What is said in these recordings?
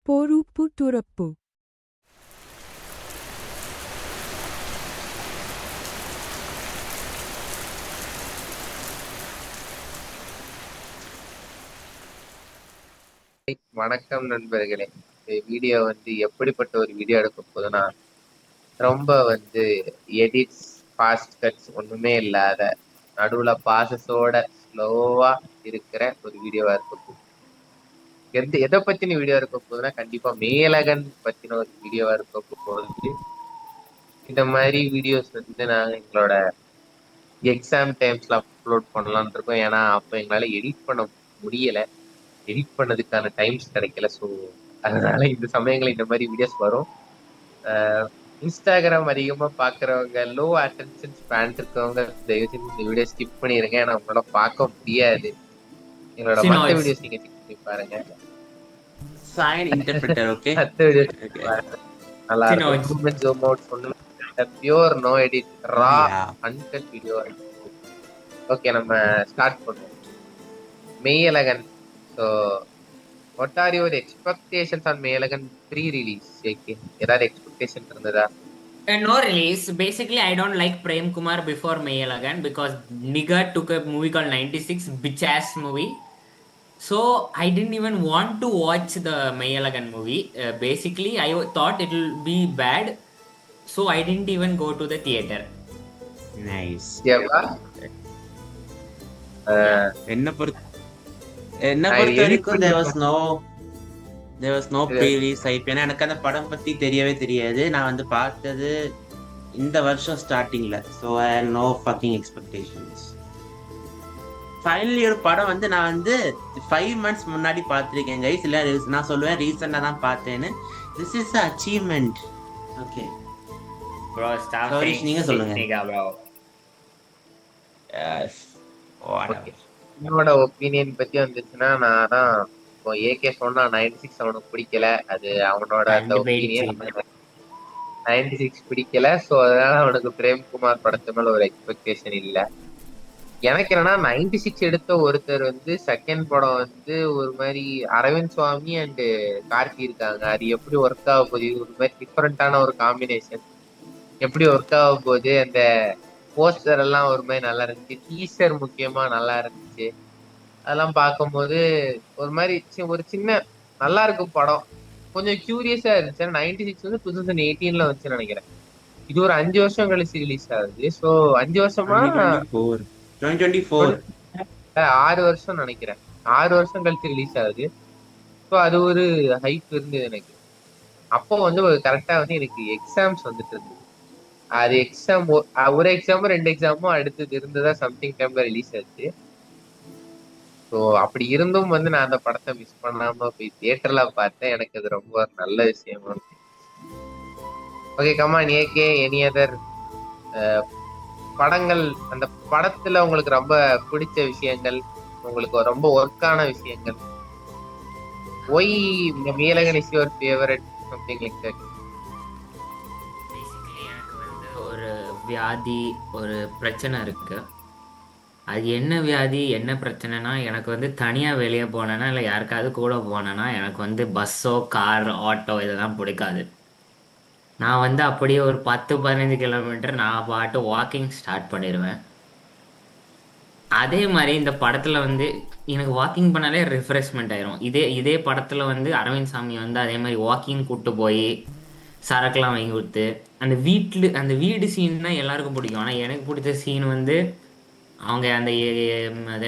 போருப்பு துறப்பு. வணக்கம் நண்பர்களே. இந்த வீடியோ எப்படிப்பட்ட ஒரு வீடியோ எடுக்க போகுதுன்னா, ரொம்ப எடிட்ஸ், ஃபாஸ்ட் கட்ஸ் ஒண்ணுமே இல்லாத நடுவுல பாசஸோட ஸ்லோவா இருக்கிற ஒரு வீடியோவா இருக்க போகுது. எதை பத்தின வீடியோ இருக்க போகுதுன்னா, கண்டிப்பா மேலகன் பத்தின ஒரு வீடியோவா இருக்க போகுது. இந்த மாதிரி வீடியோஸ் நாங்க எங்களோட எக்ஸாம் டைம்ஸ்ல அப்லோட் பண்ணலாம்னு இருக்கோம். ஏன்னா அப்ப எங்களால எடிட் பண்ண முடியல, எடிட் பண்ணதுக்கான டைம்ஸ் கிடைக்கல. ஸோ அதனால இந்த சமயங்கள் இந்த மாதிரி வீடியோஸ் வரும். இன்ஸ்டாகிராம் அதிகமா பாக்குறவங்க, லோ அட்டென்ஷன் ஸ்பேன் இருக்கவங்க தயவு செஞ்சு இந்த வீடியோ ஸ்கிப் பண்ணிருங்க. ஏன்னா உங்களால பார்க்க முடியாது. என்னோட மத்த Synods. வீடியோஸ் நீங்க செக் பண்ணி பாருங்க. Sign interpreter, okay? மத்த வீடியோஸ் Okay. நல்லா இருக்கும். Synods. Zoom in zoom out ஒண்ணுமே, pure no edit, raw Yeah. Uncut video. Okay, நம்ம ஸ்டார்ட் பண்ணுவோம். Meiyazhagan. So what are your expectations on Meiyazhagan pre release? ஏதாவது எக்ஸ்பெக்டேஷன் இருந்ததா? No release. Basically, I don't like Prem Kumar before Mayalagan because Nigga took a movie called 96, bitch ass movie. So I didn't even want to watch the Mayalagan movie. Basically, I thought it will be bad. So I didn't even go to the theater. Nice. Eva? Yeah. என்ன பொறுத்த வரைக்கும் there was no pre-release hype. ஏன்னா எனக்கு அந்த படம் பத்தி தெரியவே தெரியாது. நான் பார்த்தது இந்த வருஷம் ஸ்டார்டிங்ல. So I have no fucking expectations. Finally ஒரு படம் நான் 5 months முன்னாடி பார்த்துருக்கேன் கைஸ். இல்லை நான் சொல்லுவேன் ரீசெண்டாக தான் பார்த்தேன்னு. This is achievement. Okay Bro, stop Sorry, saying நீங்க shit, சொல்லுங்க. nigga, bro. Okay. என்னோட ஒப்பீனியன் பத்தி வந்துச்சுன்னா, நான் தான் இப்போ ஏகே சொன்னா 96 அவனுக்கு பிடிக்கல. அது அவனோட அந்த ஒப்பீனியன். 96 பிடிக்கல. ஸோ அதனால அவனுக்கு பிரேம்குமார் படத்து மேல ஒரு எக்ஸ்பெக்டேஷன் இல்ல. எனக்கு என்னன்னா 96 எடுத்த ஒருத்தர் செகண்ட் படம் ஒரு மாதிரி அரவிந்த் சுவாமி அண்ட் கார்த்தி இருக்காங்க. அது எப்படி ஒர்க் ஆக போகுது? இது ஒரு மாதிரி டிஃப்ரெண்டான ஒரு காம்பினேஷன். எப்படி ஒர்க் ஆக போகுது? அந்த போஸ்டர் எல்லாம் ஒரு மாதிரி நல்லா இருந்துச்சு. டீசர் முக்கியமா நல்லா இருந்துச்சு. அதெல்லாம் பார்க்கும்போது ஒரு மாதிரி ஒரு சின்ன நல்லா இருக்கும் படம். கொஞ்சம் கியூரியஸா இருந்துச்சு. 96 2018 வந்துச்சு நினைக்கிறேன். இது ஒரு 5 வருஷம் கழிச்சு ரிலீஸ் ஆகுது. ஸோ 5 வருஷமா 2024 6 வருஷம் நினைக்கிறேன். 6 வருஷம் கழிச்சு ரிலீஸ் ஆகுது. ஸோ அது ஒரு ஹைப் இருந்தது எனக்கு. அப்போ கரெக்டா எனக்கு எக்ஸாம்ஸ் வந்துட்டு இருந்தது. அது எக்ஸாம், ஒரு எக்ஸாமும் 2 எக்ஸாமும் அடுத்தது இருந்ததா சம்திங் டைம்ல ரிலீஸ் ஆச்சு. ஸோ அப்படி இருந்தும் நான் அந்த படத்தை மிஸ் பண்ணாம போய் தியேட்டர்ல பார்த்தேன். எனக்கு அது ரொம்ப நல்ல விஷயமா இருக்கு. Okay, come on AK, any other படங்கள், அந்த படத்துல உங்களுக்கு ரொம்ப பிடிச்ச விஷயங்கள், உங்களுக்கு ரொம்ப ஒர்க்கான விஷயங்கள், ஒய் மேலகன் is your favourite, something like that. Basically, எனக்கு ஒரு வியாதி, ஒரு பிரச்சனை இருக்கு. அது என்ன வியாதி, என்ன பிரச்சனைனா, எனக்கு தனியாக வெளியே போனேன்னா இல்லை யாருக்காவது கூட போனேன்னா எனக்கு பஸ்ஸோ கார் ஆட்டோ இதெல்லாம் பிடிக்காது. நான் அப்படியே ஒரு 10-15 கிலோமீட்டர் நான் பாட்டு வாக்கிங் ஸ்டார்ட் பண்ணிடுவேன். அதே மாதிரி இந்த படத்தில் எனக்கு வாக்கிங் பண்ணாலே ரிஃப்ரெஷ்மெண்ட் ஆயிரும். இதே படத்தில் அரவிந்த் சாமி அதே மாதிரி வாக்கிங் கூப்பிட்டு போய் சரக்குலாம் வாங்கி கொடுத்து அந்த வீடு சீன் தான் எல்லாருக்கும் பிடிக்கும். ஆனால் எனக்கு பிடிச்ச சீன் அவங்க அது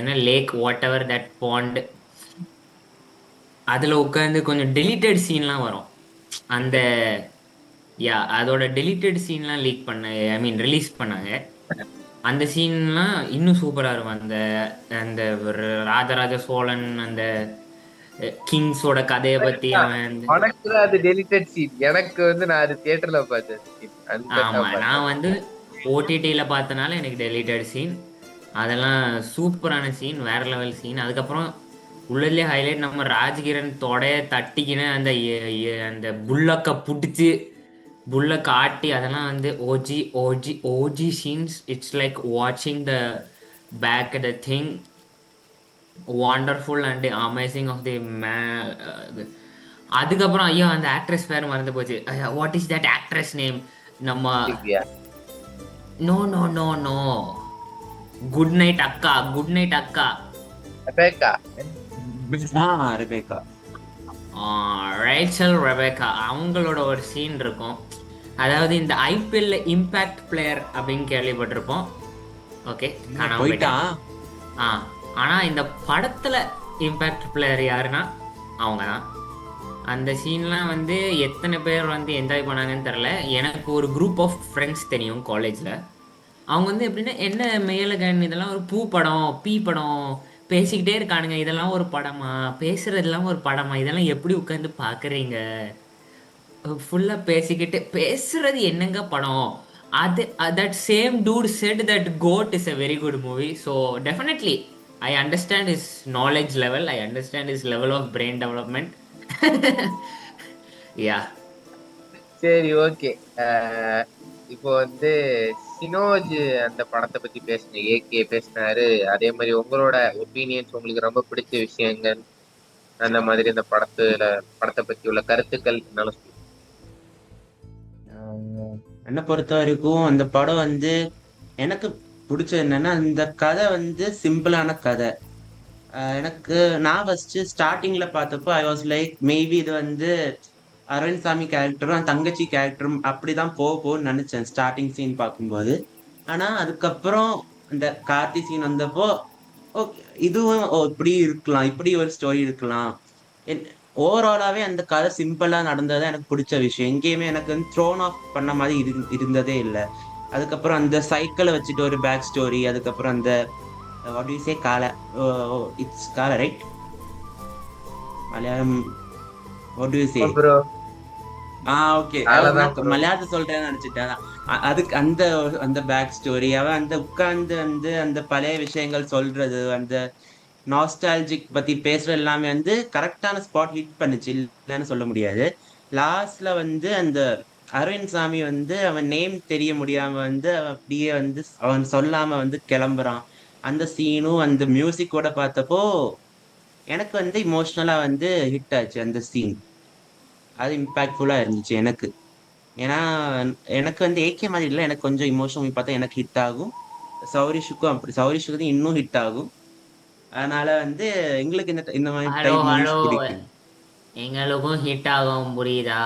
என்ன lake whatever that pond, அதில் உட்காந்து கொஞ்சம் டெலிட்டட் சீன்லாம் வரும். அந்த அதோட டெலிட்டட் சீன்லாம் லீக் பண்ண, ஐ மீன் ரிலீஸ் பண்ணாங்க. அந்த சீன்லாம் இன்னும் சூப்பராக இருக்கும். அந்த அந்த ராஜராஜ சோழன் அந்த கிங்ஸோட கதையை பற்றி அவன் உனக்கு அது டெலிட்டட் சீன், எனக்கு நான் அது தியேட்டர்ல பார்த்தேன் சீன். ஆமாம், நான் ஓடிடியில் பார்த்தனால எனக்கு டெலிட்டட் சீன் அதெல்லாம் சூப்பரான சீன், வேற லெவல் சீன். அதுக்கப்புறம் உள்ளதுலேயே ஹைலைட் நம்ம ராஜ்கிரண் தொடைய தட்டிக்கின்னு அந்த புல்லக்கை பிடிச்சி புல்லக்கை ஆட்டி அதெல்லாம் OG OG OG scenes. It's like வாட்சிங் the back the thing wonderful and amazing of the அதுக்கப்புறம் ஐயோ அந்த ஆக்ட்ரஸ் பேர் மறந்து போச்சு. What is that actress name? நம்ம Divya. No no no no, good night அக்கா, குட் நைட் அக்கா. ரெபேக்கா. ரெபேக்கா. ரேச்சல் ரெபேக்கா அவங்களோட ஒரு சீன் இருக்கும். அதாவது இந்த ஐபிஎல்ல இம்பாக்ட் பிளேயர் அப்படின்னு கேள்விப்பட்டிருப்போம். ஓகே, காணாம போயிட்டான். போயிட்டான். ஆனா இந்த படத்துல இம்பாக்ட் பிளேயர் யாருன்னா அவங்க தான். அந்த சீன்லாம் வந்து எத்தனை பேர் வந்து என்ஜாய் பண்ணாங்கன்னு தெரில. எனக்கு ஒரு குரூப் ஆஃப் ஃப்ரெண்ட்ஸ் தெரியும் காலேஜில். அவங்க வந்து எப்படின்னா என்ன மேலகன் இதெல்லாம் ஒரு பூ படம் பீ படம் பேசிக்கிட்டே இருக்கானுங்க. இதெல்லாம் ஒரு படமா, பேசுறதெல்லாம் ஒரு படமா, இதெல்லாம் எப்படி உட்காந்து பார்க்குறீங்க, ஃபுல்லாக பேசிக்கிட்டு பேசுறது என்னங்க படம் அது. That same dude said that code is a very good movie. So definitely I understand is knowledge level, I understand is level of brain development. Yeah. சரி, ஓகே. இப்போ வந்து சினோஜ் அந்த படத்தை பத்தி பேசுங்க, ஏகே பேசினாரு. அதே மாதிரி உங்களோட ஒப்பீனியன்ஸ், உங்களுக்கு ரொம்ப பிடிச்ச விஷயங்கள், அந்த மாதிரி இந்த படத்தை பத்தி உள்ள கருத்துக்கள் என்னால சொல்லுங்க. என்னை பொறுத்த வரைக்கும் அந்த படம் வந்து எனக்கு பிடிச்சது என்னன்னா, இந்த கதை வந்து சிம்பிளான கதை. எனக்கு நான் ஃபர்ஸ்ட் ஸ்டார்டிங்ல பார்த்தப்போ ஐ வாஸ் லைக் மேபி இது வந்து அரவிந்த் சாமி கேரக்டரும் தங்கச்சி கேரக்டரும் அப்படிதான் போகும்னு நினைச்சேன் ஸ்டார்டிங் சீன் பார்க்கும்போது. ஆனா அதுக்கப்புறம் இந்த கார்த்தி சீன் வந்தப்போ ஓகே இதுவும் இப்படி இருக்கலாம், இப்படி ஒரு ஸ்டோரி இருக்கலாம். ஓவராலாவே அந்த கதை சிம்பிளா நடந்ததான் எனக்கு பிடிச்ச விஷயம். எங்கேயுமே எனக்கு வந்து த்ரோன் ஆஃப் பண்ண மாதிரி இருந்ததே இல்லை. அதுக்கப்புறம் அந்த சைக்கிளை வச்சுட்டு ஒரு பேக் ஸ்டோரி, அதுக்கப்புறம் அந்த what do you say kala, it's kala right, Malayalam what do you say bro, okay அவ்வளவுதான் bro. மலையாளத்தை சொல்றேன்னு நினைச்சிட்டேன். அதுக்கு அந்த அந்த பேக் ஸ்டோரி, அவன் அந்த உட்கார்ந்து வந்து அந்த பழைய விஷயங்கள் சொல்றது, அந்த நாஸ்டாலஜிக் பத்தி பேசுறது எல்லாமே வந்து கரெக்டான ஸ்பாட் ஹிட் பண்ணுச்சு, இல்லைன்னு சொல்ல முடியாது. லாஸ்ட்ல வந்து அந்த அரவிந்த் சாமி வந்து அவன் நேம் தெரிய முடியாம வந்து அவன் அப்படியே வந்து அவன் சொல்லாம வந்து கிளம்புறான். அந்த சீனும் அந்த மியூசிக்கோட பார்த்தப்போ எனக்கு வந்து இமோஷனலா வந்து ஹிட் ஆச்சு அந்த சீன். அது இம்பாக்ட்ஃபுல்லா இருந்துச்சு எனக்கு. ஏன்னா எனக்கு வந்து ஏகே மாதிரி இல்லை, எனக்கு கொஞ்சம் இமோஷனல் பார்த்தா எனக்கு ஹிட் ஆகும். சௌரிஷுக்கும் அப்படி, சௌரிஷுக்கு இன்னும் ஹிட் ஆகும். அதனால வந்து எங்களுக்கு இந்த இந்த மாதிரி ஹலோ டைப் ஹலோ, மூவிஸ் பிடிக்கும். எங்களுக்கும் ஹிட் ஆகும் புரியுதா?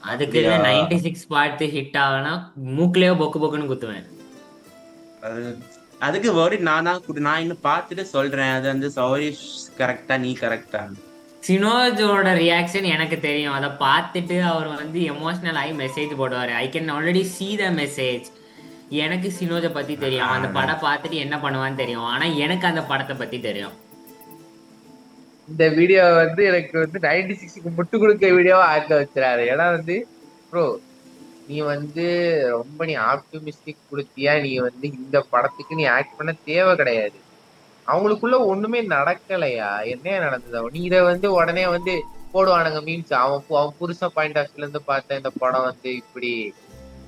அதுக்குன்னு அப்படியா? 96 பார்த்து ஹிட் ஆகனா மூக்குலயோ பொக்கு பொக்குன்னு குத்துவேன். அது- அதுக்கு வேர்டு நான் இன்னும் பார்த்துட்டு சொல்றேன். அது வந்து சௌரிஷ் கரெக்டா, நீ கரெக்டா? சினோஜோட ரியாக்ஷன் எனக்கு தெரியும். அதை பார்த்துட்டு அவர் வந்து எமோஷனல் ஆகி மெசேஜ் போடுவார். I can already see the message. எனக்கு சினோஜை பத்தி தெரியும், அந்த படம் பார்த்துட்டு என்ன பண்ணுவான்னு தெரியும். ஆனா எனக்கு அந்த படத்தை பத்தி தெரியும். இந்த வீடியோ வந்து எனக்கு வந்து 96க்கு முட்டு கொடுக்க வீடியோவா ஆக்க வச்சுறாரு. ஏன்னா வந்து ப்ரோ, நீ வந்து ரொம்ப நீ ஆப்டிமிஸ்டிக் கொடுத்தியா? நீ வந்து இந்த படத்துக்கு நீ ஆக்ட் பண்ண தேவை கிடையாது. அவங்களுக்குள்ள ஒண்ணுமே நடக்கலையா? என்ன நடந்தது? நீ இதை வந்து உடனே வந்து போடுவானுங்க மீன்ஸ். அவன் புருஷன் பாயிண்ட் ஆஃப் வியூல இருந்து பார்த்த இந்த படம் வந்து இப்படி,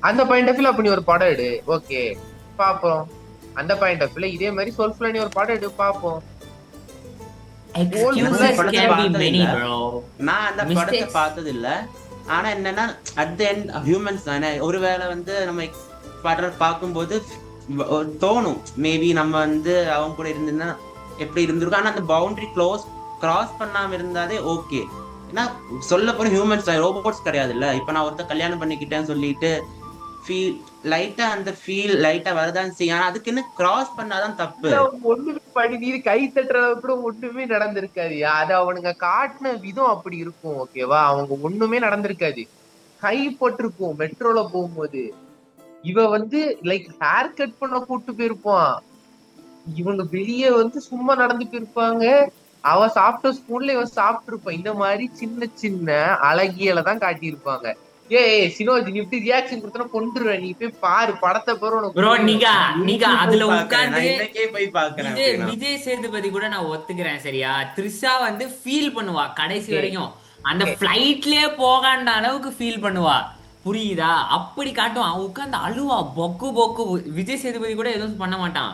அந்த பாயிண்ட் ஆஃப் வியூல அப்ப நீ ஒரு படம் எடு, ஓகே பாப்போம். அந்த பாயிண்ட் ஆஃப் வியூல இதே மாதிரி சொல்ஃபுல்ல நீ ஒரு படம் எடு பாப்போம். Excuses can be many, bro. நான் அந்த படத்தை Mistakes. பார்த்தது இல்ல. ஆனா என்னன்னா அட் தி எண்ட் ஹியூமன்ஸ் தானே. ஒருவேளை வந்து நம்ம படம் பார்க்கும்போது தோணும் மேபி நம்ம வந்து அவங்க கூட இருந்திருந்தா எப்படி இருந்திருக்கும். ஆனா அந்த பவுண்டரி கிராஸ் பண்ணாம இருந்தாதே ஓகே. ஏன்னா சொல்ல போற ஹியூமன்ஸ் ரோபோட்ஸ் கிடையாது இல்ல. இப்ப நான் ஒருத்தர் கல்யாணம் பண்ணிக்கிட்டேன்னு சொல்லிட்டு ஃபீல் லைட்டா அந்த ஃபீல் லைட்டா வரதான் செய்யும். ஆனா அதுக்கு என்ன கிராஸ் பண்ணாதான் தப்பு. ஒண்ணுமே பண்ணி நீ கை தட்டுற அளவுக்கு கூட ஒண்ணுமே நடந்திருக்காதுயா. அது அவனுங்க காட்டின விதம் அப்படி இருக்கும், ஓகேவா? அவங்க ஒண்ணுமே நடந்திருக்காது. கை போட்டிருக்கும் மெட்ரோல போகும்போது. இவ வந்து லைக் ஹேர் கட் பண்ண கூட்டு போயிருப்பான். இவங்க வெளியே வந்து சும்மா நடந்து போயிருப்பாங்க. அவ சாப்பிட்ட ஸ்பூன்ல இவன் சாப்பிட்டு இருப்பான். இந்த மாதிரி சின்ன சின்ன அழகியலை தான் காட்டியிருப்பாங்க. ஏய் சினோஜ், நீ இப்படி ரியாக்ஷன் கொடுத்தா கொண்டுருவேன். நீ போய் பாரு படத்தை பாரு, உனக்கு ப்ரோ புரியும். நீங்க அதுல உட்கார்ந்து இன்னைக்கே போய் பாக்குறேன். விஜய் சேதுபதி கூட நான் ஒத்துக்கிறேன் சரியா. த்ரிஷா வந்து ஃபீல் பண்ணுவா கடைசி வரைக்கும். அந்த பிளைட்லயே போகாண்ட அளவுக்கு ஃபீல் பண்ணுவா, புரியுதா? அப்படி காட்டுவான். அவன் உட்கார்ந்து அழுவா பொக்கு பொக்கு. விஜய் சேதுபதி கூட எதுவும் பண்ண மாட்டான்.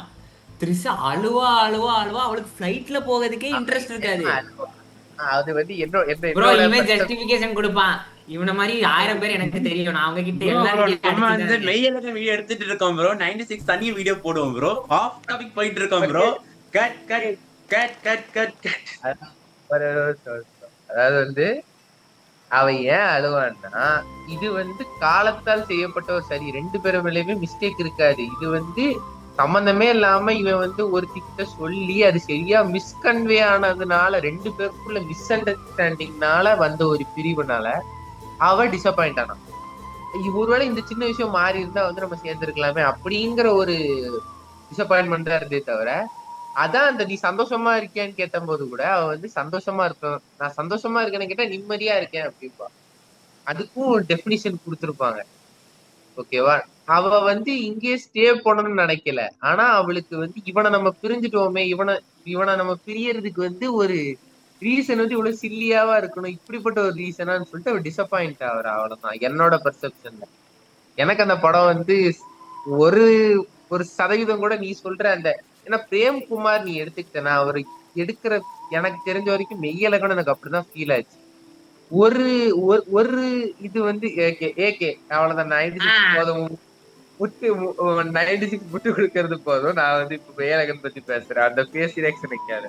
த்ரிஷா அழுவா அழுவா அழுவா. அவளுக்கு பிளைட்ல போகிறதுக்கே இன்ட்ரெஸ்ட் இருக்காது. அது வந்து ப்ரோ என்னோட இவன் perception. ஜஸ்டிபிகேஷன் கொடுப்பான். இவன மாதிரி 1000 பேர் எனக்கு தெரியும். நான் அவங்க கிட்ட ப்ரோ எல்லார்கிட்டயும் நம்ம வந்து அடிச்சுதான் மெய்யலகன் வீடியோ எடுத்துட்டு இருக்கோம் ப்ரோ. 96 தனி வீடியோ போடுவோம் ப்ரோ. ஆஃப் டாபிக் போயிட்டு இருக்கோம் bro. Cut cut cut cut cut cut. அதாவது வந்து அவன் ஏன் அழுவான்னா, இது வந்து காலத்தால் செய்யப்பட்ட ஒரு சரி. 2 பேரும் மேலயுமே மிஸ்டேக் இருக்காது. இது வந்து சம்பந்தமே இல்லாம இவன் வந்து ஒருத்திக்கிட்ட சொல்லி அது சரியா மிஸ்கன்வே ஆனதுனால 2 பேருக்குள்ள மிஸ் அண்டர்ஸ்டாண்டிங்னால வந்த ஒரு பிரிவுனால அவ டிசப்பாயிண்ட் ஆனான். ஒருவேளை இந்த சின்ன விஷயம் மாறி இருந்தா வந்து நம்ம சேர்ந்திருக்கலாமே அப்படிங்கிற ஒரு டிசப்பாயின்மெண்ட் தான் இருந்தே தவிர, அதான் அந்த நீ சந்தோஷமா இருக்கியான்னு கேட்ட போது கூட அவ வந்து சந்தோஷமா இருப்பேன், நான் சந்தோஷமா இருக்கேன்னு கேட்டா நிம்மதியா இருக்கேன் அப்படின்பா. அதுக்கும் ஒரு டெபினிஷன் கொடுத்திருப்பாங்க. ஓகேவா? அவ வந்து இங்கே ஸ்டே பண்ணணும்னு நினைக்கல. ஆனா அவளுக்கு வந்து இவனை நம்ம பிரிஞ்சுட்டோமே, இவனை நம்ம பிரியறதுக்கு வந்து ஒரு ரீசன் வந்து இவ்வளவு சில்லியாவா இருக்கணும், இப்படிப்பட்ட ஒரு ரீசனான்னு சொல்லிட்டு அவ டிசப்பாயிண்ட் ஆகுறா. அவ்வளவுதான் என்னோட பெர்செப்ஷன்ல. எனக்கு அந்த படம் வந்து ஒரு ஒரு சதவீதம் கூட நீ சொல்ற அந்த, ஏன்னா பிரேம்குமார் நீ எடுத்துக்கிட்டனா அவர் எடுக்கிற, எனக்கு தெரிஞ்ச வரைக்கும் மெய்யழகன் எனக்கு அப்படிதான் ஃபீல் ஆச்சு. ஒரு ஒரு இது வந்து ஏகே அவ்வளவுதான். 96 போதும் முட்டு 96 முட்டு கொடுக்கறது போதும். நான் வந்து இப்ப மெய்யழகன் பத்தி பேசுறேன். அந்த பேஸ் ரியாக்ஷன் வைக்காது.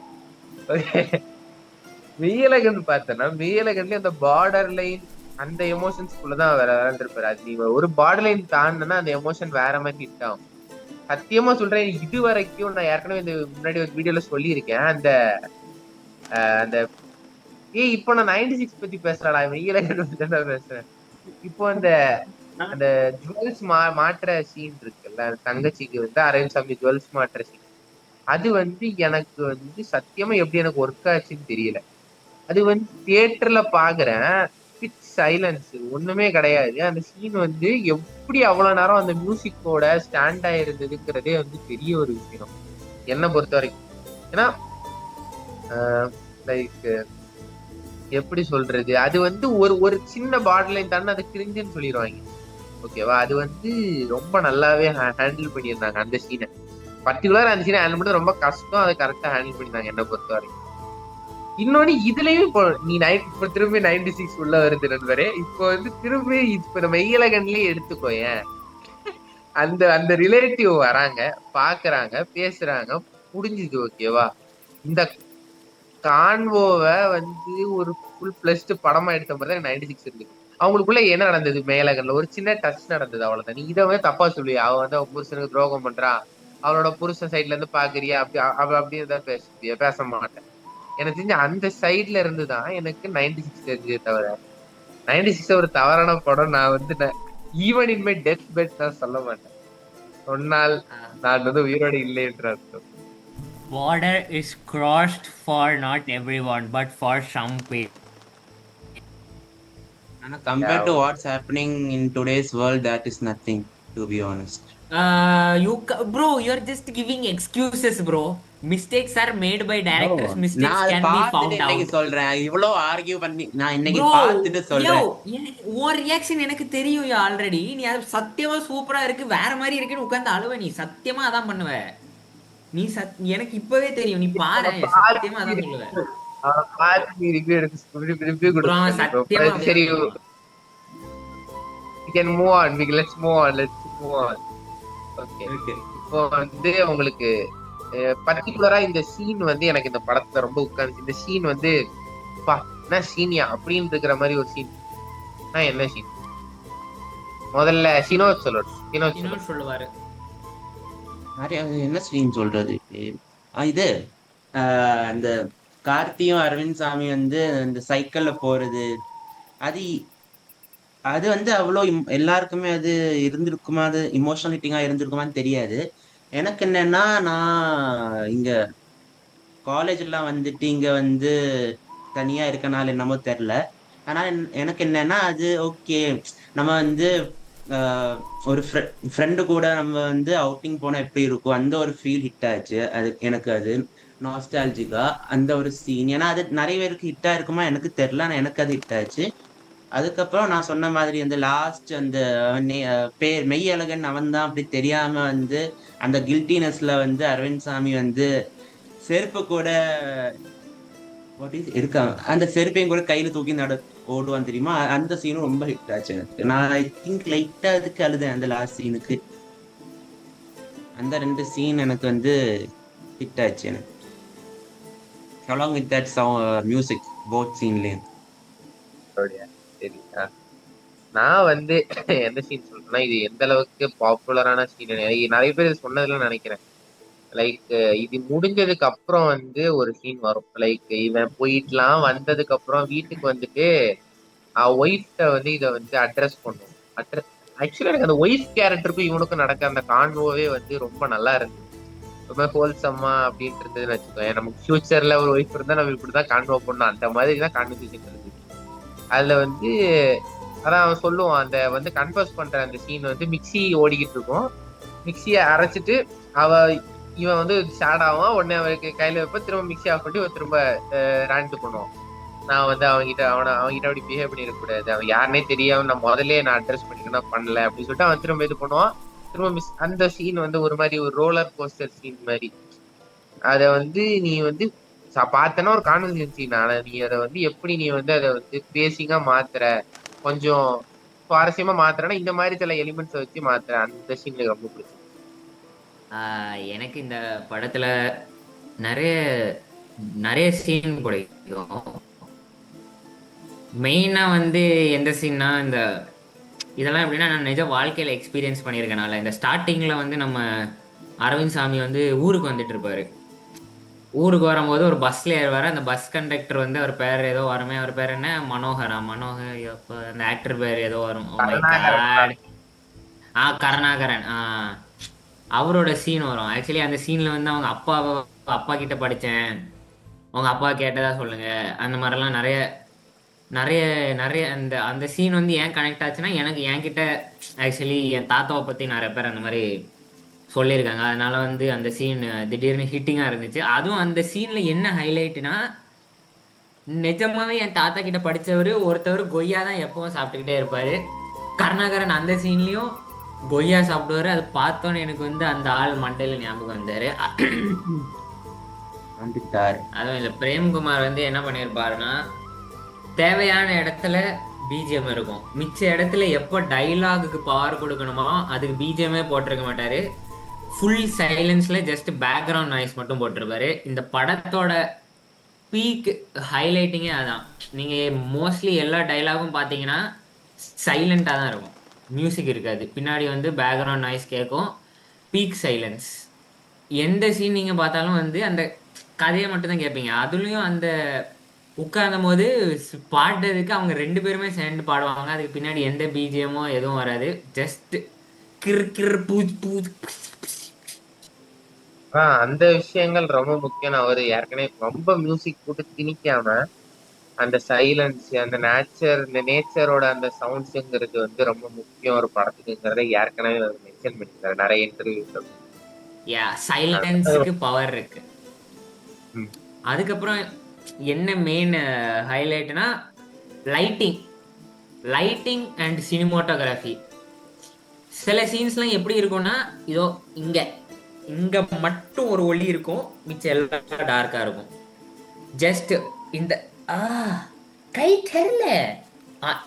மெய்யழகன் பார்த்தனா மெய்யழகன்ல அந்த பார்டர் லைன் அந்த எமோஷன்ஸ்குள்ளதான் வேற விளையாண்டுருப்பாரு. அது நீ ஒரு பார்டர் லைன் தாண்டினா அந்த எமோஷன் வேற மாதிரி ஹிட் ஆகும். சத்தியமா சொல்றேன், இது வரைக்கும் நான் ஏற்கனவே இந்த முன்னாடி ஒரு வீடியோல சொல்லியிருக்கேன். அந்த அந்த இப்போ நான் 96 பத்தி பேசுறேன், மெய்யழகன் பத்தி தான் பேசுறேன். இப்போ அந்த அந்த ஜுவல்ஸ் மாற்ற சீன் இருக்குல்ல, தங்கச்சிக்கு வந்து அரவிந்த் சாமி ஜுவல்ஸ் மாற்ற சீன், அது வந்து எனக்கு வந்து சத்தியமா எப்படி எனக்கு ஒர்க் ஆச்சுன்னு தெரியல. அது வந்து தியேட்டர்ல பாக்குறேன், பிச் சைலன்ஸ், ஒண்ணுமே கிடையாது. அந்த சீன் வந்து எப்படி அவ்வளவு நேரம் அந்த மியூசிக்கோட ஸ்டாண்ட் ஆயிருந்ததுங்கிறதே வந்து பெரிய ஒரு விஷயம் என்னை பொறுத்த வரைக்கும். ஏன்னா லைக் எப்படி சொல்றது, அது வந்து ஒரு ஒரு சின்ன பார்டர் லைன் தானே அது கிரிஞ்சுன்னு சொல்லிடுவாங்க. ஓகேவா? அது வந்து ரொம்ப நல்லாவே ஹேண்டில் பண்ணியிருந்தாங்க அந்த சீனை. பர்டிகுலர் அந்த சீனை ஹேண்டில் பண்ணது ரொம்ப கஷ்டம். அதை கரெக்டா ஹேண்டில் பண்ணியிருந்தாங்க என்னை பொறுத்த வரைக்கும். இன்னொன்னு இதுலயும் இப்போ நீ இப்ப திரும்பி 96 உள்ள வருது நண்பரே. இப்போ வந்து திரும்பி இப்ப நம்ம மெய்யழகன்லயே எடுத்துக்கோயேன். அந்த அந்த ரிலேட்டிவ் வராங்க, பாக்குறாங்க, பேசுறாங்க, முடிஞ்சுது. ஓகேவா? இந்த கான்வோவை வந்து ஒரு ஃபுல் பிளஸ்ட் படமா எடுத்த மாதிரி தான் 96 இருக்கு. அவங்களுக்குள்ள என்ன நடந்தது? மேலகன்ல ஒரு சின்ன டச் நடந்தது, அவ்வளவுதான். நீ இதை வந்து தப்பா சொல்லுவியா? அவ வந்து அவன் புருஷனுக்கு துரோகம் பண்றா, அவளோட புருஷன் சைட்ல இருந்து பாக்குறியா, அப்படி அவ அப்படின்னு தான் பேச மாட்டேன். எனக்கு தெரிஞ்ச அந்த சைட்ல இருந்துதான் எனக்கு 96 தெரிஞ்சதே தவிர 96 ஒரு தவறான படம் நான் வந்து even in my death bed நான் சொல்ல மாட்டேன். சொன்னால் நான் வந்து உயிரோடு இல்லை என்று அர்த்தம். border is crossed for not everyone but for some people. ஆனா compared to what's happening in today's world, that is nothing, to be honest. Bro, you're just giving excuses, bro. Mistakes are made by directors. நான் Mistakes அதை can be பார்த்துட்டு found இன்னைக்கு out. சொல்றேன். இவ்வளவு argue பண்ணி நான் இன்னைக்கு Bro, பார்த்துட்டு yo, சொல்றேன். உன் ரியாக்ஷன் எனக்கு தெரியும் ஆல்ரெடி. நீ அது சத்தியமா சூப்பரா இருக்கு, வேற மாதிரி இருக்குன்னு உட்கார்ந்து அழுவ. நீ சத்தியமா அதான் பண்ணுவ. நீ எனக்கு இப்பவே தெரியும். நீ பாரு, சத்தியமா அதான் சொல்லுவ. Bro, அவன் சத்தியமா சரி, அப்படிதான் we can move on. Let's move on. Okay. இப்போ வந்து உங்களுக்கு பர்டிகுலரா இந்த சீன் வந்து எனக்கு இந்த படத்துல ரொம்ப உட்கார்ந்து, இந்த சீன் வந்து என்ன சீனியா அப்படின்னு இருக்கிற மாதிரி ஒரு சீன். என்ன சீன்? முதல்ல சினோத் சொல்லுவாரு. என்ன சீன் சொல்றது? இது அந்த கார்த்தியும் அரவிந்த் சாமி வந்து இந்த சைக்கிள்ல போறது, அது அது வந்து அவ்வளோ எல்லாருக்குமே அது இருந்திருக்குமா, அது இமோஷனல் ஹிட்டிங்கா இருந்திருக்குமான்னு தெரியாது. எனக்கு என்னன்னா, நான் இங்க காலேஜ்லாம் வந்துட்டு இங்க வந்து தனியா இருக்கனால என்னமோ தெரியல. ஆனா எனக்கு என்னன்னா, அது ஓகே, நம்ம வந்து ஒரு ஃப்ரெண்டு கூட நம்ம வந்து அவுட்டிங் போனா எப்படி இருக்கும், அந்த ஒரு ஃபீல் ஹிட் ஆச்சு. அது எனக்கு அது நாஸ்டாலஜிக்கா அந்த ஒரு சீன். ஏன்னா அது நிறைய பேருக்கு ஹிட்டா இருக்குமா எனக்கு தெரியல, ஆனா எனக்கு அது ஹிட் ஆச்சு. அதுக்கப்புறம் நான் சொன்ன மாதிரி அந்த லாஸ்ட் அந்த பேர் மெய்யழகன் அவன் தான் அப்படி தெரியாம வந்து அந்த கில்ட்டினஸ்ல வந்து அரவிந்த் சாமி வந்து செருப்பு கூட வாட் இஸ் இருக்கான் அந்த செருப்பையும் கூட கையில தூக்கி ஓடுவான் தெரியுமா? அந்த சீனும் ரொம்ப ஹிட் ஆச்சு எனக்கு. நான் ஐ திங்க் லைட்டா அதுக்கு அழுதேன் அந்த லாஸ்ட் சீனுக்கு. அந்த 2 சீன் எனக்கு வந்து ஹிட் ஆச்சு எனக்கு. along with that music both சீன்லயும். அப்படியா? சரி. நான் வந்து எந்த சீன் சொல்றேன்னா, இது எந்த அளவுக்கு பாப்புலரான சீன் நிறைய பேர் இது சொன்னதுல நினைக்கிறேன். லைக் இது முடிஞ்சதுக்கு அப்புறம் வந்து ஒரு சீன் வரும். லைக் இவன் போயிட்டுலாம் வந்ததுக்கு அப்புறம் வீட்டுக்கு வந்துட்டு ஒய்ஃப்ட வந்து இதை வந்து அட்ரஸ் பண்ணும். அட்ரஸ் ஆக்சுவலா எனக்கு அந்த ஒய்ஃப் கேரக்டருக்கும் இவனுக்கும் நடக்க அந்த கான்வோவே வந்து ரொம்ப நல்லா இருந்துச்சு. ரொம்ப ஹோல்சம்மா அப்படின்ட்டு இருந்ததுன்னு வச்சுக்கோங்க. நமக்கு ஃபியூச்சர்ல ஒரு ஒய்ஃப் இருந்தா நம்ம இப்படிதான் கான்வோ பண்ணணும், அந்த மாதிரி தான் கான்வர்சேஷன் இருந்துச்சு. அதுல வந்து அதான் அவன் சொல்லுவான், அந்த வந்து கன்ஃபர்ஸ் பண்ற அந்த சீன் வந்து மிக்ஸி ஓடிக்கிட்டு இருக்கும். மிக்ஸியை அரைச்சிட்டு அவ இவன் வந்து சேட் ஆவான். உடனே அவருக்கு கையில வைப்ப, திரும்ப மிக்ஸி ஆஃப் பண்ணி திரும்ப ரேண்ட் பண்ணுவான். நான் வந்து அவன்கிட்ட அப்படி பிஹேவ் பண்ணிருக்க கூடாது, அவன் யாருன்னே தெரியாம நான் முதல்ல நான் அட்ரஸ் பண்ணிக்கணும் பண்ணல அப்படின்னு சொல்லிட்டு அவன் திரும்ப இது பண்ணுவான். திரும்ப அந்த சீன் வந்து ஒரு மாதிரி ஒரு ரோலர் கோஸ்டர் சீன் மாதிரி. அத வந்து நீ வந்து பார்த்தனா ஒரு கான்வர்சேஷன் சீன். ஆனா நீ அதை வந்து எப்படி நீ வந்து அதை வந்து பேசிங்கா மாத்துற, கொஞ்சம் சுவாரஸ்யமா மாத்துறேன்னா இந்த மாதிரி சில எலிமெண்ட்ஸ் வச்சு மாத்துற, அந்த சீன் எனக்கு ரொம்ப பிடிக்கும். எனக்கு இந்த படத்துல நிறைய நிறைய சீன் பிடிக்கும். மெயினா வந்து எந்த சீன்னா, இந்த இதெல்லாம் எப்படின்னா நான் நிஜ வாழ்க்கையில எக்ஸ்பீரியன்ஸ் பண்ணியிருக்கனால, இந்த ஸ்டார்டிங்ல வந்து நம்ம அரவிந்த் சாமி வந்து ஊருக்கு வந்துட்டு இருப்பாரு. ஊருக்கு வரும்போது ஒரு பஸ்ல ஏறுவாரு. அந்த பஸ் கண்டக்டர் வந்து அவர் பேர் ஏதோ வருமே, அவர் பேர் என்ன, மனோகர் எப்ப அந்த ஆக்டர் பேர் ஏதோ வரும். Oh my God. கருணாகரன். அவரோட சீன் வரும். ஆக்சுவலி அந்த சீன்ல வந்து அவங்க அப்பா கிட்ட படிச்சேன், உங்க அப்பா கேட்டதா சொல்லுங்க, அந்த மாதிரிலாம் நிறைய நிறைய நிறைய அந்த அந்த சீன் வந்து ஏன் கனெக்ட் ஆச்சுன்னா, எனக்கு என்கிட்ட ஆக்சுவலி என் தாத்தாவை பத்தி நிறைய பேர் அந்த மாதிரி சொல்லியிருக்காங்க. அதனால வந்து அந்த சீன் திடீர்னு ஹிட்டிங்கா இருந்துச்சு. அதுவும் அந்த சீன்ல என்ன ஹைலைட்னா, நிஜமாவே என் தாத்தா கிட்ட படிச்சவரு ஒருத்தவர் கொய்யா தான் எப்பவும் சாப்பிட்டுக்கிட்டே இருப்பாரு. கருணாகரன் அந்த சீன்லயும் கொய்யா சாப்பிடுவாரு. அது பார்த்தோன்னு எனக்கு வந்து அந்த ஆள் மண்டையில ஞாபகம் வந்தாரு. அதுவும் இல்ல, பிரேம்குமார் வந்து என்ன பண்ணிருப்பாருன்னா, தேவையான இடத்துல பிஜிஎம் இருக்கும், மிச்ச இடத்துல எப்போ டைலாகுக்கு பவர் கொடுக்கணுமோ அதுக்கு பிஜிஎம்மே போட்டிருக்க மாட்டாரு. ஃபுல் சைலன்ஸ்ல ஜஸ்ட் பேக்ரவுண்ட் நாய்ஸ் மட்டும் போட்டிருப்பாரு. இந்த படத்தோட பீக் ஹைலைட்டிங்கே அதான். நீங்க மோஸ்ட்லி எல்லா டைலாகும் பார்த்தீங்கன்னா சைலண்டா தான் இருக்கும், மியூசிக் இருக்காது, பின்னாடி வந்து பேக்ரவுண்ட் நாய்ஸ் கேட்கும், பீக் சைலன்ஸ். எந்த சீன் நீங்க பார்த்தாலும் வந்து அந்த கதையை மட்டும் தான் கேட்பீங்க. அதுலயும் அந்த உட்கார்ந்தும் போது பாடுறதுக்கு அவங்க 2 பேருமே சேர்ந்து பாடுவாங்க. அதுக்கு பின்னாடி எந்த பிஜிஎமோ எதுவும் வராது, ஜஸ்ட் கிர் கிர் பூஜ் பூஜ். அந்த விஷயங்கள் ரொம்ப முக்கியம். அவரு ஏற்கனவே ரொம்ப மியூசிக் போட்டு திணிக்காம அந்த சைலன்ஸ், அந்த இந்த நேச்சரோட அந்த சவுண்ட்ஸுங்கிறது வந்து ரொம்ப முக்கியம் ஒரு படத்துக்குங்கிறத ஏற்கனவே மென்ஷன் பண்ணிருக்காரு நிறைய இன்டர்வியூஸ். சைலன்ஸுக்கு பவர் இருக்கு. அதுக்கப்புறம் என்ன மெயின் ஹைலைட்னா, லைட்டிங் அண்ட் சினிமாட்டோகிராஃபி. சில சீன்ஸ்லாம் எப்படி இருக்கும்னா, இதோ இங்க மட்டும் ஒரு ஒளி இருக்கும், மிச்சம் எல்லாம் டார்க்கா இருக்கும். ஜஸ்ட் இந்த கை தெரியல,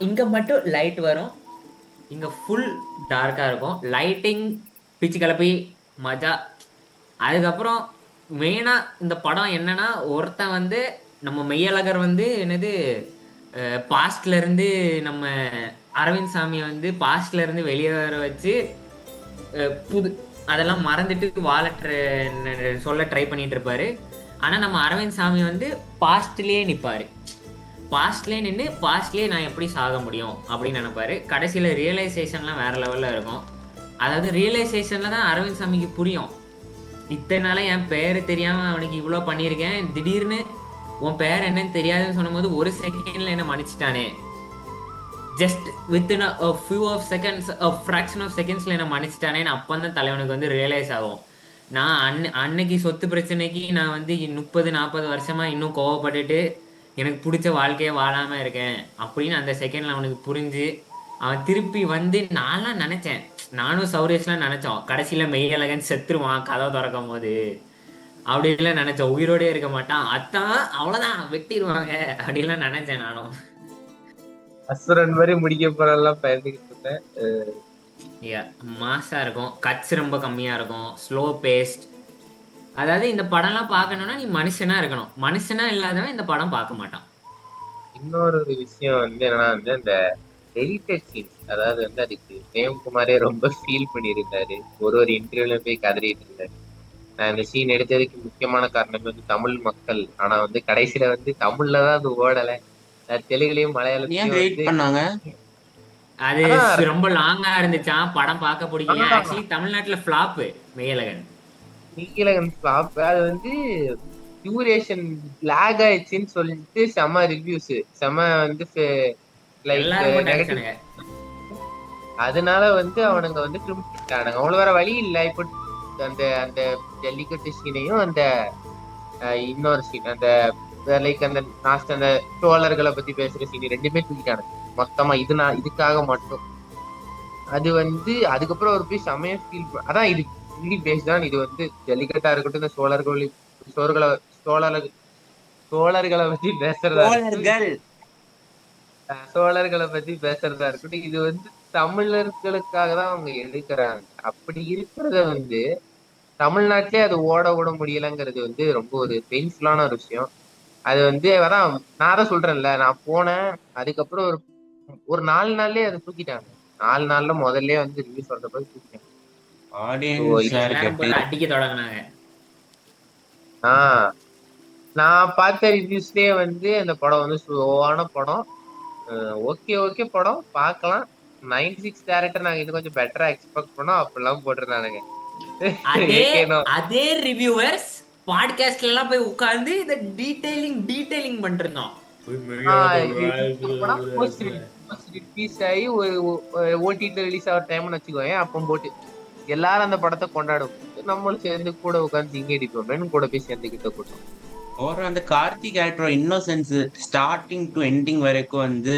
இங்க மட்டும் லைட் வரும், இங்க ஃபுல் டார்க்கா இருக்கும். லைட்டிங் பிச்சு கிளப்பி மஜா. அதுக்கப்புறம் மெயினா இந்த படம் என்னன்னா, ஒருத்தன் வந்து நம்ம மெய்யழகர் வந்து என்னது பாஸ்ட்ல இருந்து நம்ம அரவிந்த் சாமியை வந்து பாஸ்ட்ல இருந்து வெளியே வர வச்சு அதெல்லாம் மறந்துட்டு சொல்ல ட்ரை பண்ணிட்டு இருப்பாரு. ஆனா நம்ம அரவிந்த் சாமி வந்து பாஸ்ட்லயே நிப்பாரு. பாஸ்ட்லயே நின்று பாஸ்ட்லயே நான் எப்படி சாக முடியும் அப்படின்னு நினைப்பாரு. கடைசியில ரியலைசேஷன்லாம் வேற லெவல்ல இருக்கும். அதாவது ரியலைசேஷன்ல தான் அரவிந்த் சாமிக்கு புரியும், இத்தனை நாளா என் பேரு தெரியாம அவனுக்கு இவ்வளவு பண்ணியிருக்கேன், திடீர்னு உன் பேர் என்னன்னு தெரியாதுன்னு சொன்னும் போது ஒரு செகண்ட்ல என்ன மன்னிச்சிட்டானே, just within a few of seconds, a fraction of secondsல என்ன மன்னிச்சிட்டானேன்னு அப்பந்தான் தலைவனுக்கு வந்து ரியலைஸ் ஆகும். நான் அன்னைக்கு சொத்து பிரச்சனைக்கு நான் வந்து 30-40 வருஷமா இன்னும் கோவப்பட்டுட்டு எனக்கு பிடிச்ச வாழ்க்கையை வாழாம இருக்கேன் அப்படின்னு அந்த செகண்ட்ல அவனுக்கு புரிஞ்சு அவன் திருப்பி வந்து, நான்லாம் நினைச்சேன், நானும் சௌரேஷ்லாம் நினைச்சோம் கடைசியில மெய்யழகன் செத்துருவான் கதவை திறக்கும் போது. அப்படின்லாம் நினைச்சேன். உயிரோடே இருக்க மாட்டான், அத்தான் அவ்வளவுதான் வெட்டிடுவாங்க அப்படின்லாம் நினைச்சேன் நானும். அசுரன் மாதிரி முடிக்க போறதெல்லாம் பயந்துகிட்டு இருந்தேன். மாசா இருக்கும், கட்ஸ் ரொம்ப கம்மியா இருக்கும், ஸ்லோ பேஸ்ட். அதாவது இந்த படம்லாம் பார்க்கணும்னா நீ மனுஷனா இருக்கணும், மனுஷனா இல்லாதவன் இந்த படம் பார்க்க மாட்டான். இன்னொரு ஒரு விஷயம் வந்து என்னன்னா வந்து இந்த டெலிட்டட் சீன்ஸ், அதாவது வந்து அதுக்கு பிரேம்குமாரே ரொம்ப ஃபீல் பண்ணியிருந்தாரு. ஒரு ஒரு இன்டர்வியூல போய் கதறிட்டு இருந்தாரு. நான் இந்த சீன் எடுத்ததுக்கு முக்கியமான காரணம் வந்து தமிழ் மக்கள். ஆனா வந்து கடைசியில வந்து தமிழ்ல தான் அது ஓடல. தெலுங்குலயும் மலையாளத்திலயும் வெயிட் வந்து பண்ணாங்க. அது அதான் ரொம்ப லாங்கா இருந்துச்சான், படம் பார்க்க பிடிக்கல. ஆஹ் ஆக்சுவலி தமிழ்நாட்டுல ஃபிளாப் மெய்யழகன். நீலகன் ஃபிளாப். அது வந்து டியூரேஷன் லேக் ஆயிடுச்சுன்னு சொல்லிட்டு செம ரிவ்யூஸ், செம வந்து லைக் எல்லாரும் நெகட்டிவ். போட்டாங்க. அதனால வந்து அவனுங்க வந்து திரும்பிட்டானுங்க. அவங்களுக்கு வேற வழி இல்ல. இப்போ அந்த அந்த ஜல்லிக்கட்டு சீனையும் அந்த இன்னொரு சீன் அந்த லைக் அந்த லாஸ்ட் அந்த சோழர்களை பத்தி பேசுற சீன் ரெண்டுமே தூக்கிட்டானுங்க மொத்தமா. இது நான் இதுக்காக மட்டும். அது வந்து அதுக்கப்புறம் ஒரு போய் செமையா ஃபீல். அதான் இது ஹிந்தி பேஸ் தான். இது வந்து ஜல்லிக்கட்டா இருக்கட்டும், இந்த சோழர்களை சோழர்கள் சோழர்களை பத்தி பேசுறதா இருக்கட்டும், சோழர்களை பத்தி பேசுறதா இருக்கட்டும், இது வந்து தமிழர்களுக்காக தான் அவங்க எடுக்கிறாங்க. அப்படி இருக்கிறத வந்து தமிழ்நாட்டிலே அது ஓட விட முடியலங்கிறது வந்து ரொம்ப ஒரு பெயின்ஃபுல்லான ஒரு விஷயம். அது வந்து அதான் நான் தான் சொல்றேன்ல, நான் போனேன். அதுக்கப்புறம் ஒரு ஒரு 4 நாள்லயே அதை தூக்கிட்டாங்க. 4 நாள்ல முதல்ல வந்து ரிலீஸ் பண்ற போது தூக்கிட்டாங்க. ஸோ ஆடியன்ஸ் எல்லாரும் போட்டு அடிக்க தொடங்கினாங்க. ஆஹ் நான் பார்த்த ரிவ்யூஸ்லயே வந்து அந்த படம் வந்து ஸ்லோவான படம். ஓகே ஓகே படம் பார்க்கலாம். 96 டேரக்டர் நாங்க இது கொஞ்சம் பெட்டரா எக்ஸ்பெக்ட் பண்ணோம் அப்படிலாம் போட்டிருந்தானுங்க. அதே ஏகேனோ அதே ரிவ்யூவர்ஸ் பாட்காஸ்ட்ல எல்லாம் போய் உட்கார்ந்து இத டீடைலிங் பண்ணிட்டு இருந்தோம். ரிலீஸ் ஆகி ஒரு ஓடிடில ரிலீஸ் ஆகிற டைம்னு வச்சுக்கோங்க. அப்போ போட்டு எல்லாரும் அந்த படத்தை கொண்டாடும், நம்மளும் சேர்ந்து கூட உட்காந்து இங்க அடிப்போம் கூட போய் சேர்ந்துக்கிட்ட கூட்டம். ஒரு அந்த Karthik actor innocence starting to ending வரைக்கும் வந்து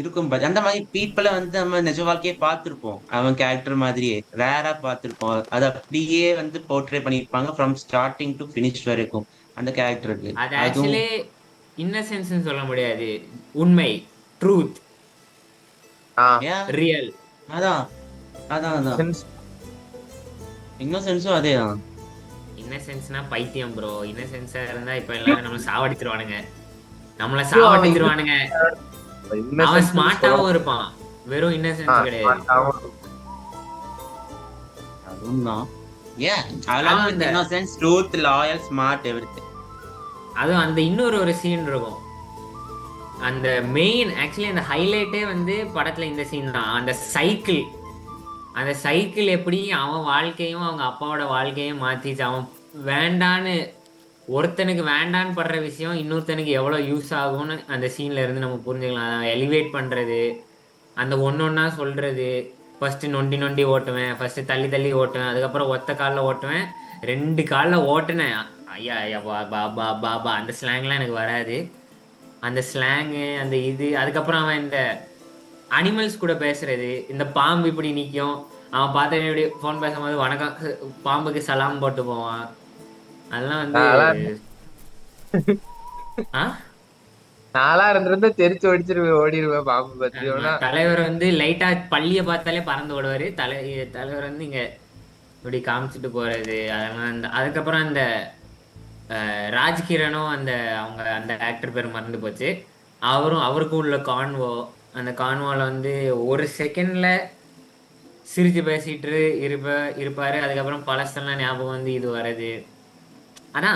இருக்கும். அந்த மாதிரி பீப்புளை வந்து நம்ம நிஜ வாழ்க்கையே பார்த்திருப்போம். அவன் கேரக்டர் மாதிரியே ரேரா பார்த்திருப்போம். அது அப்படியே வந்து போர்ட்ரே பண்ணியிருப்பாங்க ஃப்ரம் ஸ்டார்டிங் டு ஃபினிஷ் வரைக்கும் அந்த கேரக்டருக்கு. அது அதுவும் ஆக்சுவலி இன்னசென்ஸ் சொல்ல முடியாது, உண்மை, ட்ரூத், ஏன் ரியல். அதான் அதான் அதான் இன்னோசென்ஸும் அதேதான். இன்னசென்ஸ்னா பைத்தியம் ப்ரோ. இன்னசென்ஸா இருந்தா இப்ப எல்லாரும் நம்மள சாவடிச்சிருவானுங்க, நம்மள சாவடிச்சிருவானுங்க. அவன் ஸ்மார்ட்டாவும் இருப்பான், வெறும் இன்னசென்ஸ் கிடையாது. அதுவும் தான். ஏன் அதெல்லாம் இந்த innocence, truth, loyal, smart, everything. அதுவும் அந்த இன்னொரு ஒரு சீன் இருக்கும். அந்த மெயின் ஆக்சுவலி அந்த ஹைலைட்டே வந்து படத்துல இந்த சீன் தான். அந்த சைக்கிள் எப்படி அவன் வாழ்க்கையும் அவங்க அப்பாவோட வாழ்க்கையும் மாத்திச்சு. அவன் வேண்டான்னு ஒருத்தனுக்கு வேண்டான்னு படுற விஷயம் இன்னொருத்தனுக்கு எவ்வளோ யூஸ் ஆகும்னு அந்த சீன்ல இருந்து நம்ம புரிஞ்சுக்கலாம். எலிவேட் பண்றது, அந்த ஒன்னொன்னா சொல்றது. ஃபர்ஸ்ட் நொண்டி நொண்டி ஓட்டுவேன், ஃபர்ஸ்ட் தள்ளி தள்ளி ஓட்டுவேன், அதுக்கப்புறம் ஒத்த காலில் ஓட்டுவேன், 2 காலில் ஓட்டுனேன். ஐயா ஐயா பா பா பா பா பா அந்த ஸ்லாங்லாம் எனக்கு வராது. அந்த ஸ்லாங்கு அந்த இது. அதுக்கப்புறம் அவன் இந்த அனிமல்ஸ் கூட பேசுறது, இந்த பாம்பு இப்படி நிற்கும், அவன் பார்த்த இப்படி ஃபோன் பேசும்போது வணக்கம் பாம்புக்கு சலாம் போட்டு போவான். அதெல்லாம் வந்து நாளா இருந்திருந்தா தெரிச்சு ஓடிச்சிருவேன், ஓடிடுவேன் பாம்பு பத்தி. தலைவர் வந்து லைட்டா பள்ளிய பார்த்தாலே பறந்து ஓடுவாரு. தலைவர் வந்து இங்க இப்படி காமிச்சிட்டு போறது. அதெல்லாம் அதுக்கப்புறம் அந்த ராஜ்கிரனும் அவங்க அந்த ஆக்டர் பேர் மறந்து போச்சு, அவருக்கும் உள்ள கான்வோ. அந்த கான்வோல வந்து ஒரு செகண்ட்ல சிரிச்சு பேசிட்டு இருப்பாரு. அதுக்கப்புறம் பழசெல்லாம் ஞாபகம் வந்து இது வர்றது. ஆனா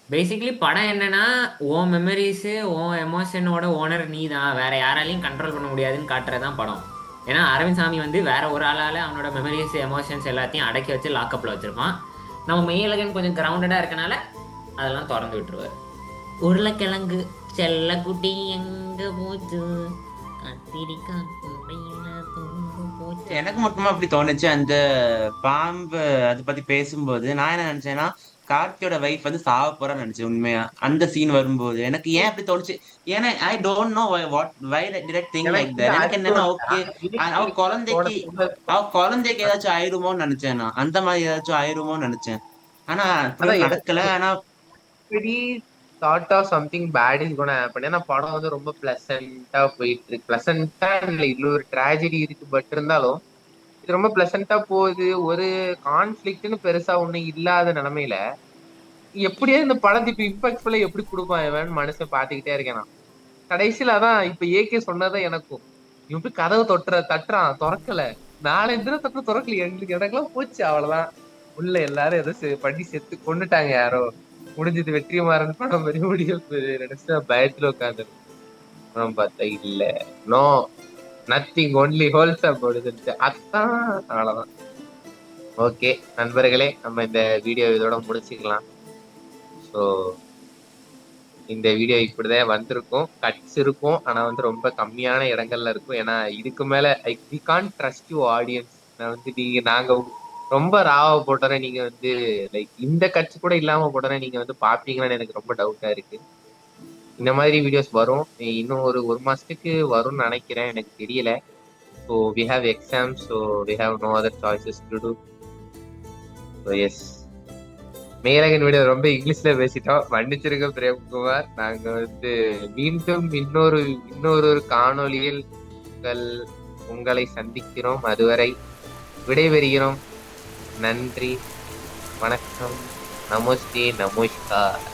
பேசிக்லி படம் என்னன்னா, உன் மெமரிஸ் உன் எமோஷனோட ஓனர் நீ தான், வேற யாராலையும் கண்ட்ரோல் பண்ண முடியாதுன்னு காட்டுறதுதான் படம். ஏன்னா அரவிந்த் சாமி வந்து வேற ஒரு ஆளால அவனோட மெமரிஸ் எமோஷன்ஸ் எல்லாத்தையும் அடக்கி வச்சு லாக்அப்ல வச்சிருப்பான். நம்ம மெய்யழகன் கொஞ்சம் கிரவுண்டடா இருக்கனால அதெல்லாம் திறந்து விட்டுருவாரு. உருளைக்கிழங்கு செல்ல குட்டி எங்க போச்சு, எனக்கு மட்டுமா அப்படி தோணுச்சு அந்த பாம்பு அதை பத்தி பேசும்போது. நான் என்ன நினைச்சேன்னா, கார்த்தியோட வைஃப் வந்து சாவ போறான்னு நினைச்சேன் உண்மையா. அந்த சீன் வரும்போது எனக்கு ஏன் அப்படி தோணுச்சு, ஏன்னா I don't know what why direct thing எனக்கு லைக் வந்து தட். எனக்கு அடுத்து என்னன்னா ஒரு ஓகே அவ இனிஷியலி போன குழந்தைக்கு அவ குழந்தைக்கு ஏதாச்சும் ஆயிருமோன்னு நினைச்சேன். நான் அந்த மாதிரி ஏதாச்சும் ஆயிருமோன்னு நினைச்சேன். ஆனா அதான் அப்படியும் எனக்கு நடக்கல. ஆனா pretty thought of something bad is gonna happen. ஏன்னா படம் வந்து ரொம்ப பிளசண்டா போயிட்டு இருக்கு. பிளசண்டா இல்ல, இதுல ஒரு tragedy இருக்கு, பட் இருந்தாலும் இது ரொம்ப பிளசண்டா போகுது. ஒரு கான்ஃபிளிக்ட்னு பெருசா ஒண்ணும் இல்லாத நிலைமையில எப்படியாவது இந்த படத்தை இப்ப இம்பாக்ட்ஃபுல்லா எப்படி கொடுப்பான் இவன் மனுஷன் பாத்துக்கிட்டே இருக்கேன் நான். கடைசியில அதான் இப்ப ஏகே சொன்னதான் எனக்கும், இவன் போய் கதவு தட்டுறான், திறக்கல. நாலஞ்சு தடவை தட்டு திறக்கல. எங்களுக்கு எனக்கெல்லாம் போச்சு, அவ்வளவுதான். உள்ள எல்லாரும் ஏதோ பண்ணி செத்து கொண்டுட்டாங்க யாரோ, முடிஞ்சது வெற்றிமாறன் படம் மாதிரி முடிய நினைச்சு பயத்துல உட்காந்து பார்த்தா இல்ல, நோ, நத்திங், ஒன்லி ஹோல்ஸ் அப்படின்னு அதான். அவ்வளவுதான். ஓகே நண்பர்களே, நம்ம இந்த வீடியோ இதோட முடிச்சுக்கலாம். ஸோ இந்த வீடியோ இப்படிதான் வந்திருக்கும். கட்ஸ் இருக்கும், ஆனா வந்து ரொம்ப கம்மியான இடங்கள்ல இருக்கும். ஏன்னா இதுக்கு மேல we can't trust you audience. நான் வந்து நாங்க ரொம்ப ராவா போட்டோறேன், நீங்க வந்து லைக் இந்த கட்ஸ் கூட இல்லாம போட்டோறேன், நீங்க வந்து பாப்பீங்கன்னு எனக்கு ரொம்ப டவுட்டா இருக்கு. இந்த மாதிரி வீடியோஸ் வரும், இன்னும் ஒரு மாசத்துக்கு வரும்னு நினைக்கிறேன், எனக்கு தெரியல. So we have exam, so we have no other choices to do. So yes, மேலகன் வீடியோ ரொம்ப இங்கிலீஷ்ல பேசிட்டோம், மன்னிச்சிருக்க பிரேம்குமார். நாங்க வந்து மீண்டும் இன்னொரு காணொளியில் உங்களை சந்திக்கிறோம். அதுவரை விடைபெறுகிறோம். நன்றி, வணக்கம், நமஸ்தே, நமஸ்கார்.